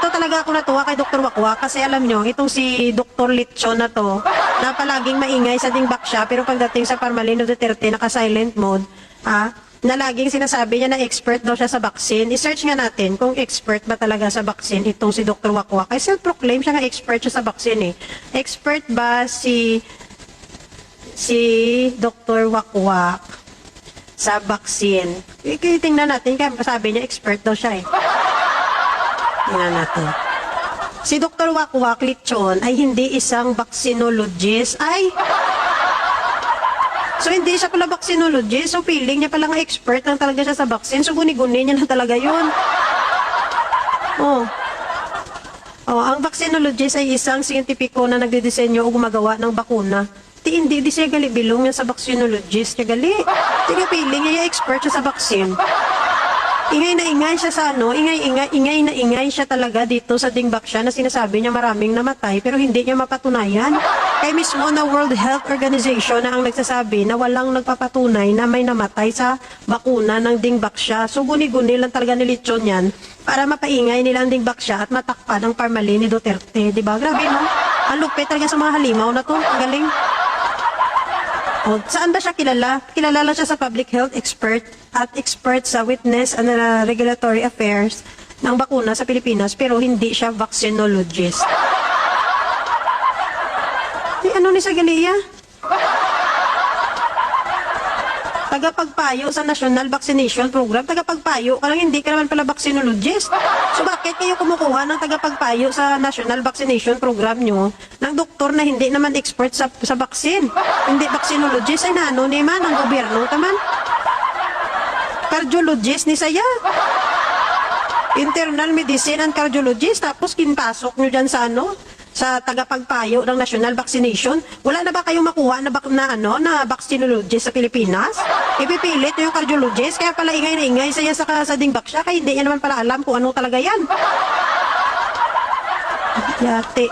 Dito talaga ako natuwa kay Dr. Wakwak kasi alam nyo, itong si Dr. Litson na to, na palaging maingay sa dingbak siya, pero pagdating sa Parmalino Duterte, naka-silent mode, na laging sinasabi niya na expert daw siya sa vaccine. I-search nga natin kung expert ba talaga sa vaccine itong si Dr. Wakwak. Ay self-proclaim siya nga expert siya sa vaccine eh. Expert ba si Dr. Wakwak sa vaccine? Tingnan natin, kaya sabi niya expert daw siya eh. Tingnan natin. Si Dr. Wakwak Litson ay hindi isang vaccinologist. Ay! So, hindi siya pala vaccinologist. So, feeling niya pala nga expert lang talaga siya sa vaccine. So, guni-guni niya na talaga yun. Oh. Oh, ang vaccinologist ay isang siyentipiko na nagdidisenyo o gumagawa ng bakuna. Hindi siya gali bilong yan sa vaccinologist. Siya gali. Sige, feeling niya expert siya sa vaccine. Ingay na ingay siya sa ano, ingay na ingay siya talaga dito sa dingbak siya na sinasabi niya maraming namatay pero hindi niya mapatunayan. Kaya mismo na World Health Organization na ang nagsasabi na walang nagpapatunay na may namatay sa bakuna ng dingbak siya. So guni-guni lang talaga ni Litson yan para mapaingay nila ang dingbak siya at matakpan ang Parmalini Duterte. Diba? Grabe no? Ang lupit talaga sa mga halimaw na to. Ang galing. O, saan ba siya kilala? Kilala lang siya sa public health expert at expert sa witness and regulatory affairs ng bakuna sa Pilipinas pero hindi siya vaccinologist. Ano ni Sagalia? Tagapagpayo sa National Vaccination Program. Tagapagpayo ka lang, hindi ka naman pala vaccinologist. So bakit kayo kumukuha ng tagapagpayo sa National Vaccination Program nyo ng doktor na hindi naman expert sa vaccine? Hindi vaccinologist, ay nano ni man ang gobyerno taman. Cardiologist ni saya. Internal medicine and cardiologist, tapos kinpasok nyo dyan sa ano? Sa tagapagpayo ng national vaccination, wala na ba kayong makuha na vaccinologist sa Pilipinas? Ipipilit yung cardiologist, kaya pala ingay na ingay saya sa dingbak siya, kaya hindi niya naman pala alam kung anong talaga yan. Yate.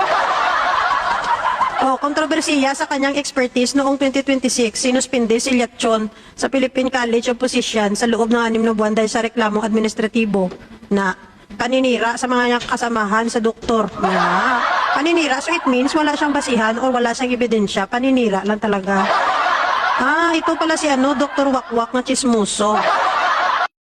Kontrobersiya sa kanyang expertise noong 2026, sinuspinde si Litson sa Philippine College of Physicians sa loob ng 6 na buwan dahil sa reklamong administratibo na paninira sa mga kasamahan sa doktor. Paninira, so it means wala siyang basihan o wala siyang ebidensya. Paninira lang talaga. Ito pala si Dr. Wakwak na chismoso.